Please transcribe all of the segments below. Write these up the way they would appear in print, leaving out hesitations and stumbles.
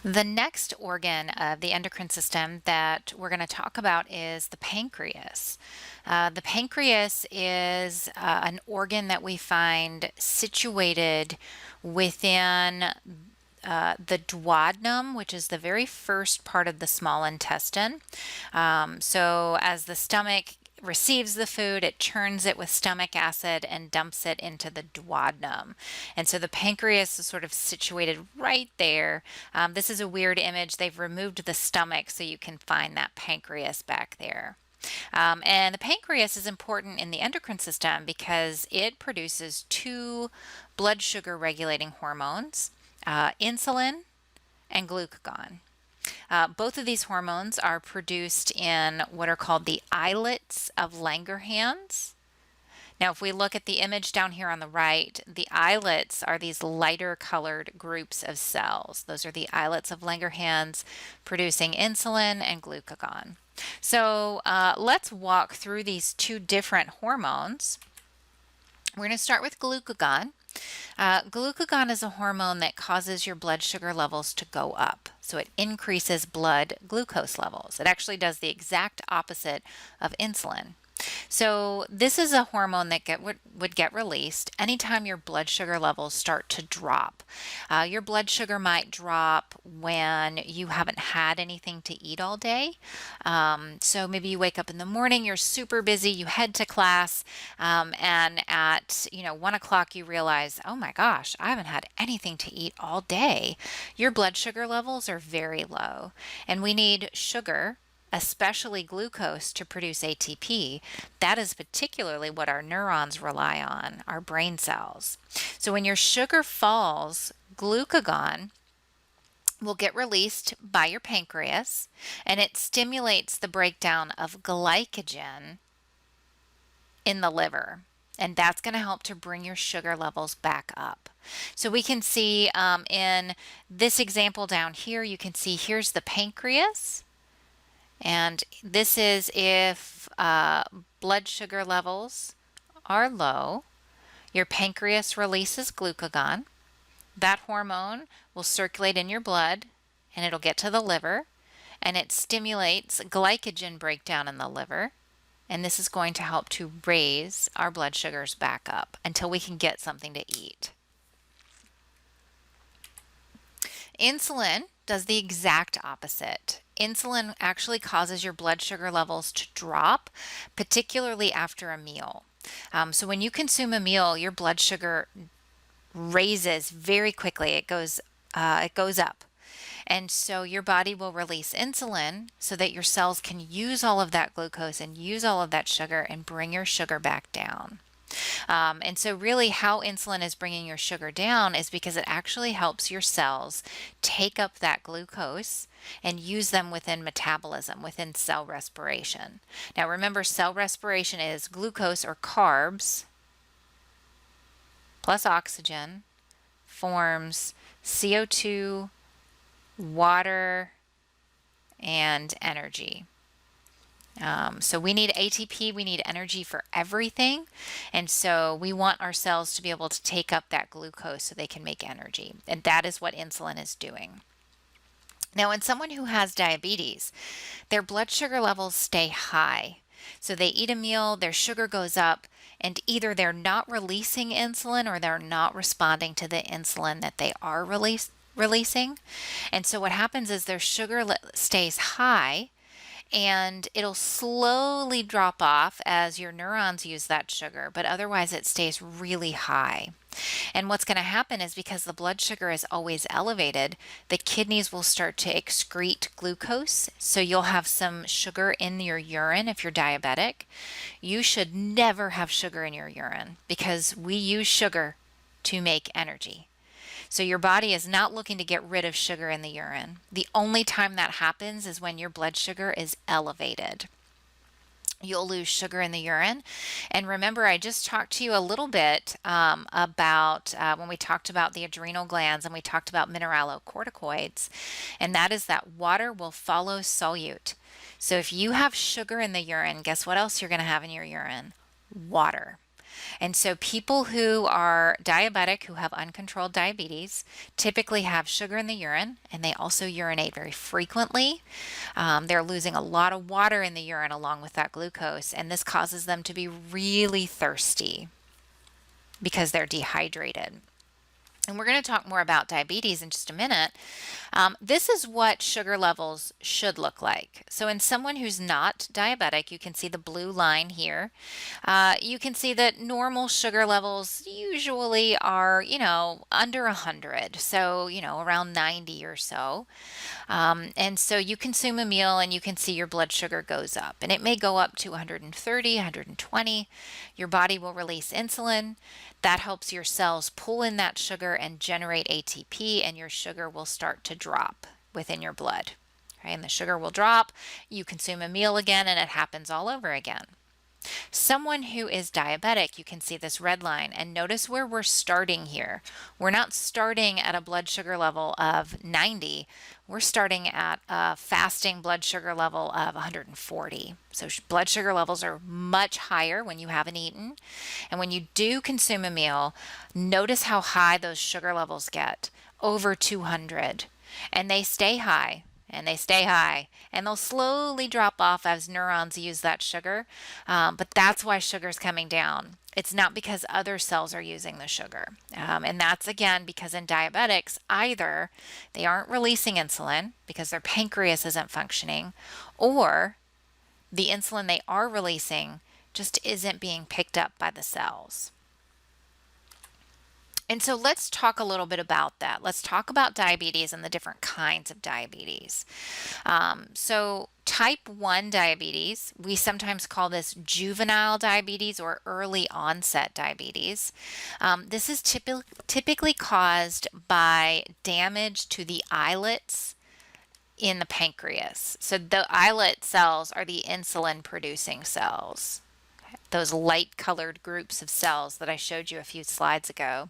The next organ of the endocrine system that we're going to talk about is the pancreas. The pancreas is an organ that we find situated within the duodenum, which is the very first part of the small intestine. So as the stomach receives the food, it churns it with stomach acid and dumps it into the duodenum. And so the pancreas is sort of situated right there. This is a weird image. They've removed the stomach so you can find that pancreas back there. And the pancreas is important in the endocrine system because it produces two blood sugar regulating hormones, insulin and glucagon. Both of these hormones are produced in what are called the islets of Langerhans. Now, if we look at the image down here on the right, the islets are these lighter colored groups of cells. Those are the islets of Langerhans producing insulin and glucagon. So let's walk through these two different hormones. We're going to start with glucagon. Glucagon is a hormone that causes your blood sugar levels to go up. So it increases blood glucose levels. It actually does the exact opposite of insulin. So this is a hormone that would get released anytime your blood sugar levels start to drop. Your blood sugar might drop when you haven't had anything to eat all day. So maybe you wake up in the morning, you're super busy, you head to class, and at 1 o'clock you realize, oh my gosh, I haven't had anything to eat all day. Your blood sugar levels are very low, and we need sugar, especially glucose, to produce ATP. That is particularly what our neurons rely on, our brain cells. So when your sugar falls, glucagon will get released by your pancreas, and it stimulates the breakdown of glycogen in the liver. And that's going to help to bring your sugar levels back up. So we can see in this example down here, you can see here's the pancreas. And this is if blood sugar levels are low, your pancreas releases glucagon. That hormone will circulate in your blood and it'll get to the liver, and it stimulates glycogen breakdown in the liver. And this is going to help to raise our blood sugars back up until we can get something to eat. Insulin does the exact opposite. Insulin actually causes your blood sugar levels to drop, particularly after a meal. So when you consume a meal, your blood sugar raises very quickly. It goes up. And so your body will release insulin so that your cells can use all of that glucose and use all of that sugar and bring your sugar back down. And so really how insulin is bringing your sugar down is because it actually helps your cells take up that glucose and use them within metabolism, within cell respiration. Now remember, cell respiration is glucose or carbs plus oxygen forms CO2, water, and energy. So we need ATP, we need energy for everything. And so we want our cells to be able to take up that glucose so they can make energy. And that is what insulin is doing. Now, in someone who has diabetes, their blood sugar levels stay high. So they eat a meal, their sugar goes up, and either they're not releasing insulin or they're not responding to the insulin that they are releasing. And so what happens is their sugar stays high, and it'll slowly drop off as your neurons use that sugar, but otherwise it stays really high. And what's going to happen is because the blood sugar is always elevated, the kidneys will start to excrete glucose. So you'll have some sugar in your urine if you're diabetic. You should never have sugar in your urine because we use sugar to make energy. So your body is not looking to get rid of sugar in the urine. The only time that happens is when your blood sugar is elevated. You'll lose sugar in the urine. And remember, I just talked to you a little bit about when we talked about the adrenal glands and we talked about mineralocorticoids, and that is that water will follow solute. So if you have sugar in the urine, guess what else you're going to have in your urine? Water. And so people who are diabetic, who have uncontrolled diabetes, typically have sugar in the urine, and they also urinate very frequently. They're losing a lot of water in the urine along with that glucose, and this causes them to be really thirsty because they're dehydrated. And we're going to talk more about diabetes in just a minute. This is what sugar levels should look like. So in someone who's not diabetic, you can see the blue line here. You can see that normal sugar levels usually are, under 100. So, around 90 or so. And so you consume a meal and you can see your blood sugar goes up. And it may go up to 130, 120. Your body will release insulin. That helps your cells pull in that sugar and generate ATP, and your sugar will start to drop within your blood. Okay? And the sugar will drop, you consume a meal again, and it happens all over again. Someone who is diabetic, you can see this red line, and notice where we're starting here. We're not starting at a blood sugar level of 90. We're starting at a fasting blood sugar level of 140. So blood sugar levels are much higher when you haven't eaten. And when you do consume a meal, notice how high those sugar levels get, over 200. And they stay high. And they stay high, and they'll slowly drop off as neurons use that sugar. But that's why sugar's coming down. It's not because other cells are using the sugar. And that's, again, because in diabetics, either they aren't releasing insulin because their pancreas isn't functioning, or the insulin they are releasing just isn't being picked up by the cells. And so let's talk a little bit about that. Let's talk about diabetes and the different kinds of diabetes. So type 1 diabetes, we sometimes call this juvenile diabetes or early onset diabetes. This is typically caused by damage to the islets in the pancreas. So the islet cells are the insulin producing cells, those light colored groups of cells that I showed you a few slides ago.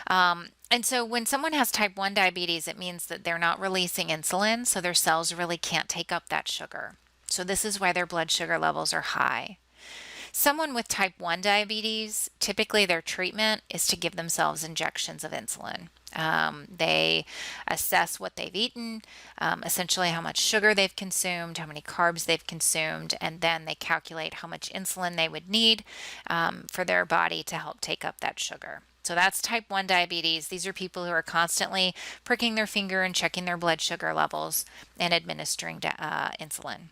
And so when someone has type 1 diabetes, it means that they're not releasing insulin, so their cells really can't take up that sugar. So this is why their blood sugar levels are high. Someone with type 1 diabetes, typically their treatment is to give themselves injections of insulin. They assess what they've eaten, essentially how much sugar they've consumed, how many carbs they've consumed, and then they calculate how much insulin they would need for their body to help take up that sugar. So that's type 1 diabetes. These are people who are constantly pricking their finger and checking their blood sugar levels and administering insulin.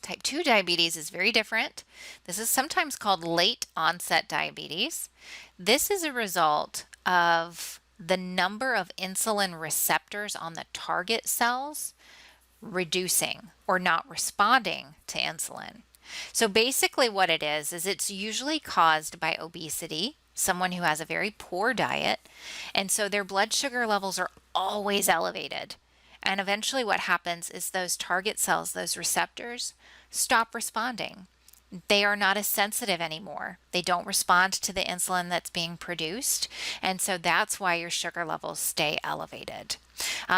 Type 2 diabetes is very different. This is sometimes called late onset diabetes. This is a result of the number of insulin receptors on the target cells reducing or not responding to insulin. So basically what it is it's usually caused by obesity, someone who has a very poor diet, and so their blood sugar levels are always elevated. And eventually what happens is those target cells, those receptors, stop responding. They are not as sensitive anymore. They don't respond to the insulin that's being produced. And so that's why your sugar levels stay elevated.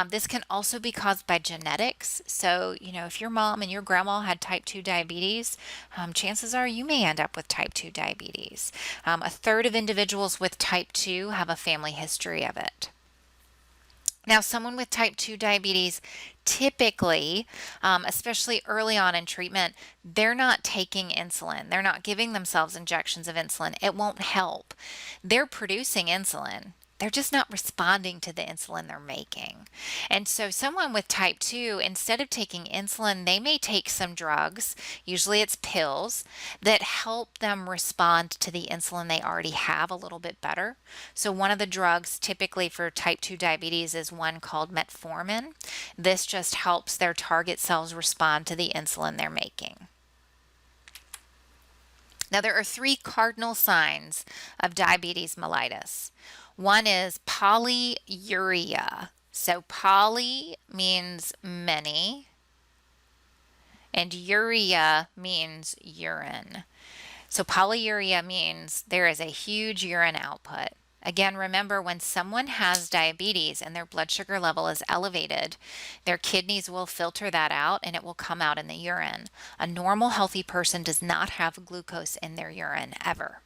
This can also be caused by genetics. So, if your mom and your grandma had type 2 diabetes, chances are you may end up with type 2 diabetes. A third of individuals with type 2 have a family history of it. Now, someone with type 2 diabetes, typically, especially early on in treatment, they're not taking insulin. They're not giving themselves injections of insulin. It won't help. They're producing insulin. They're just not responding to the insulin they're making. And so someone with type 2, instead of taking insulin, they may take some drugs, usually it's pills, that help them respond to the insulin they already have a little bit better. So one of the drugs typically for type 2 diabetes is one called metformin. This just helps their target cells respond to the insulin they're making. Now, there are 3 cardinal signs of diabetes mellitus. One is polyuria. So poly means many, and urea means urine. So polyuria means there is a huge urine output. Again, remember, when someone has diabetes and their blood sugar level is elevated, their kidneys will filter that out and it will come out in the urine. A normal, healthy person does not have glucose in their urine ever.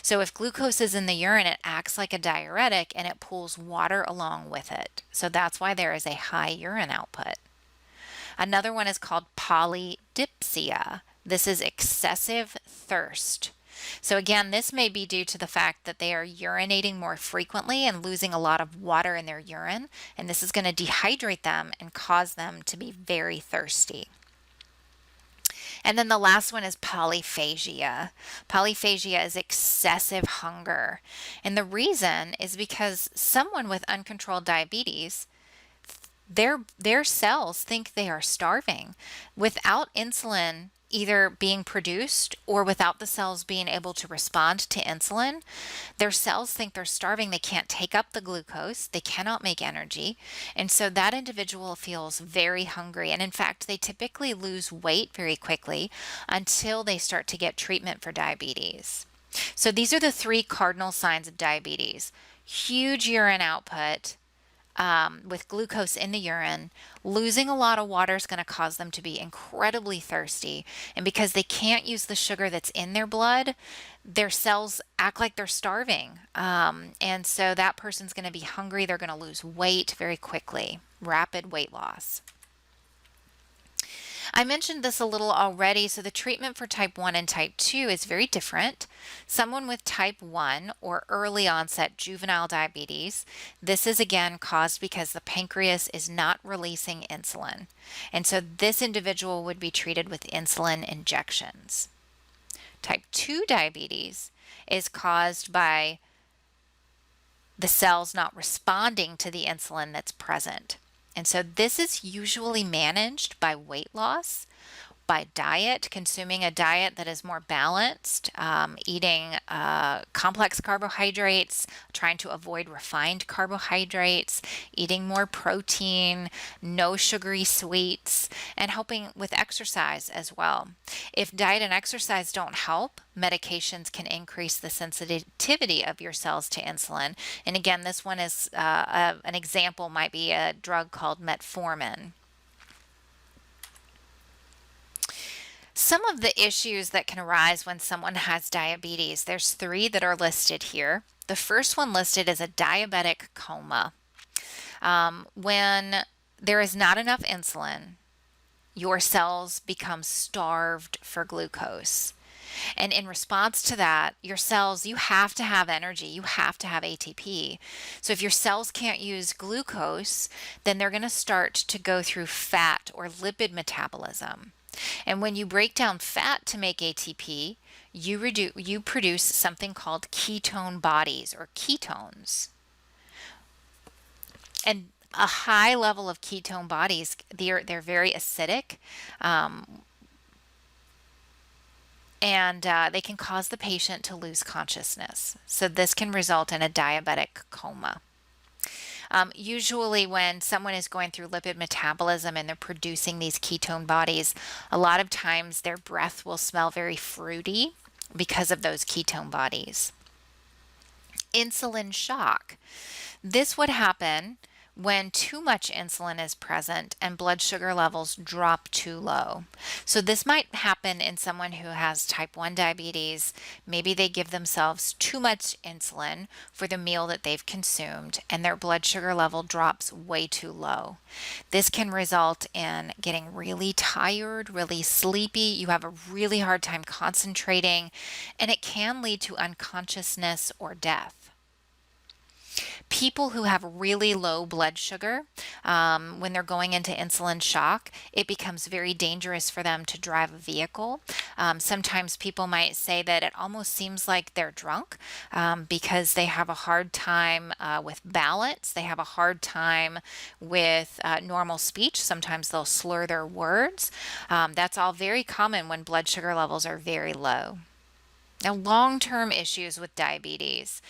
So if glucose is in the urine, it acts like a diuretic and it pulls water along with it. So that's why there is a high urine output. Another one is called polydipsia. This is excessive thirst. So again, this may be due to the fact that they are urinating more frequently and losing a lot of water in their urine, and this is going to dehydrate them and cause them to be very thirsty. And then the last one is polyphagia. Polyphagia is excessive hunger. And the reason is because someone with uncontrolled diabetes, their cells think they are starving. Without insulin either being produced or without the cells being able to respond to insulin, their cells think they're starving. They can't take up the glucose. They cannot make energy. And so that individual feels very hungry. And in fact, they typically lose weight very quickly until they start to get treatment for diabetes. So these are the three cardinal signs of diabetes: huge urine output, with glucose in the urine. Losing a lot of water is going to cause them to be incredibly thirsty. And because they can't use the sugar that's in their blood, their cells act like they're starving. And so that person's going to be hungry. They're going to lose weight very quickly, rapid weight loss. I mentioned this a little already. So the treatment for type 1 and type 2 is very different. Someone with type 1 or early onset juvenile diabetes, this is again caused because the pancreas is not releasing insulin. And so this individual would be treated with insulin injections. Type 2 diabetes is caused by the cells not responding to the insulin that's present. And so this is usually managed by weight loss, by diet, consuming a diet that is more balanced, eating complex carbohydrates, trying to avoid refined carbohydrates, eating more protein, no sugary sweets, and helping with exercise as well. If diet and exercise don't help, medications can increase the sensitivity of your cells to insulin. And again, this one is an example might be a drug called metformin. Some of the issues that can arise when someone has diabetes, there's three that are listed here. The first one listed is a diabetic coma. When there is not enough insulin, your cells become starved for glucose. And in response to that, your cells, you have to have energy, you have to have ATP. So if your cells can't use glucose, then they're going to start to go through fat or lipid metabolism. And when you break down fat to make ATP, you produce something called ketone bodies or ketones. And a high level of ketone bodies, they're very acidic, and they can cause the patient to lose consciousness. So this can result in a diabetic coma. Usually when someone is going through lipid metabolism and they're producing these ketone bodies, a lot of times their breath will smell very fruity because of those ketone bodies. Insulin shock. This would happen when too much insulin is present and blood sugar levels drop too low. So this might happen in someone who has type 1 diabetes. Maybe they give themselves too much insulin for the meal that they've consumed and their blood sugar level drops way too low. This can result in getting really tired, really sleepy. You have a really hard time concentrating, and it can lead to unconsciousness or death. People who have really low blood sugar, when they're going into insulin shock, it becomes very dangerous for them to drive a vehicle. Sometimes people might say that it almost seems like they're drunk because they have a hard time with balance. They have a hard time with normal speech. Sometimes they'll slur their words. That's all very common when blood sugar levels are very low. Now, long-term issues with diabetes.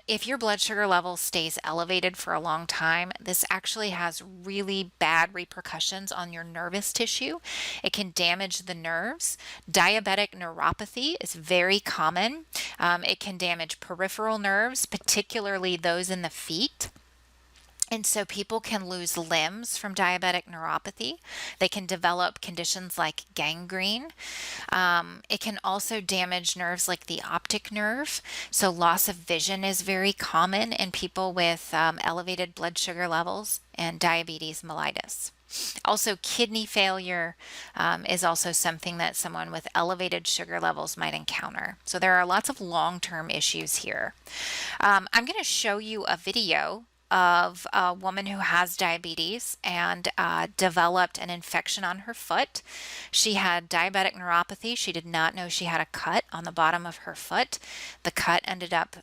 If your blood sugar level stays elevated for a long time, this actually has really bad repercussions on your nervous tissue. It can damage the nerves. Diabetic neuropathy is very common. It can damage peripheral nerves, particularly those in the feet. And so people can lose limbs from diabetic neuropathy. They can develop conditions like gangrene. It can also damage nerves like the optic nerve. So loss of vision is very common in people with elevated blood sugar levels and diabetes mellitus. Also, kidney failure is also something that someone with elevated sugar levels might encounter. So there are lots of long-term issues here. I'm going to show you a video of a woman who has diabetes and developed an infection on her foot. She had diabetic neuropathy. She did not know she had a cut on the bottom of her foot. The cut ended up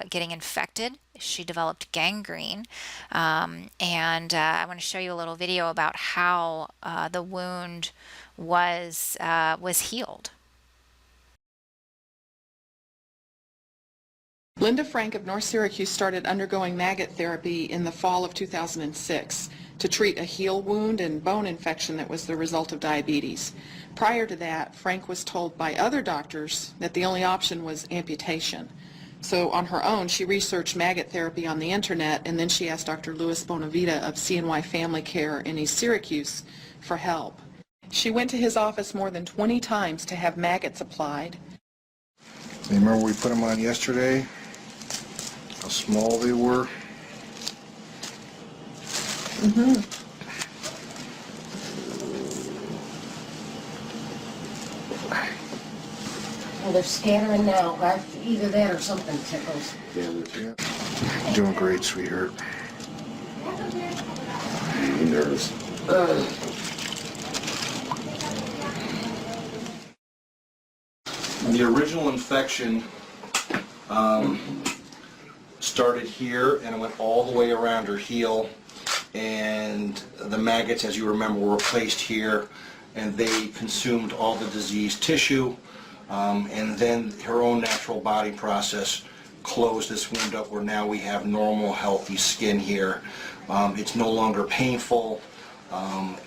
getting infected. She developed gangrene. And I want to show you a little video about how the wound was healed. Linda Frank of North Syracuse started undergoing maggot therapy in the fall of 2006 to treat a heel wound and bone infection that was the result of diabetes. Prior to that, Frank was told by other doctors that the only option was amputation. So on her own, she researched maggot therapy on the internet, and then she asked Dr. Louis Bonavita of CNY Family Care in East Syracuse for help. She went to his office more than 20 times to have maggots applied. You remember we put them on yesterday? How small they were? Well, they're scattering now. Either that or something tickles. Yeah. Doing great, sweetheart. You nervous? The original infection started here and it went all the way around her heel, and the maggots, as you remember, were placed here, and they consumed all the diseased tissue, and then her own natural body process closed this wound up where now we have normal, healthy skin here. It's no longer painful.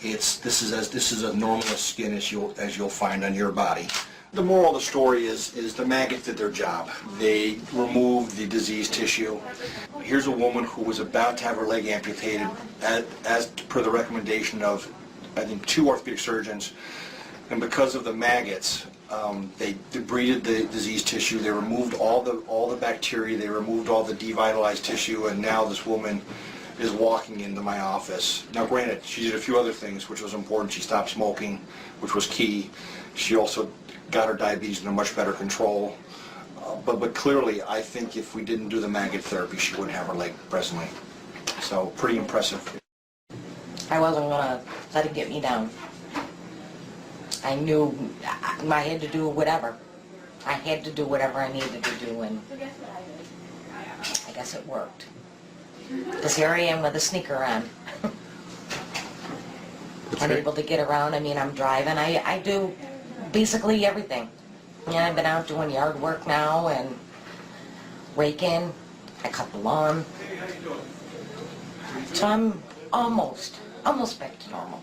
This is as normal a skin as you'll find on your body. The moral of the story is the maggots did their job. They removed the diseased tissue. Here's a woman who was about to have her leg amputated as per the recommendation of, I think, 2 orthopedic surgeons, and because of the maggots, they debrided the diseased tissue, they removed all the bacteria, they removed all the devitalized tissue, and now this woman is walking into my office. Now granted, she did a few other things which was important. She stopped smoking, which was key. She also got her diabetes under much better control. But clearly, I think if we didn't do the maggot therapy, she wouldn't have her leg presently. So pretty impressive. I wasn't going to let it get me down. I knew I had to do whatever. I had to do whatever I needed to do, and I guess it worked. Because here I am with a sneaker on. I'm able to get around. I mean, I'm driving. I do basically everything. Yeah, I've been out doing yard work now and raking. I cut the lawn. So I'm almost back to normal.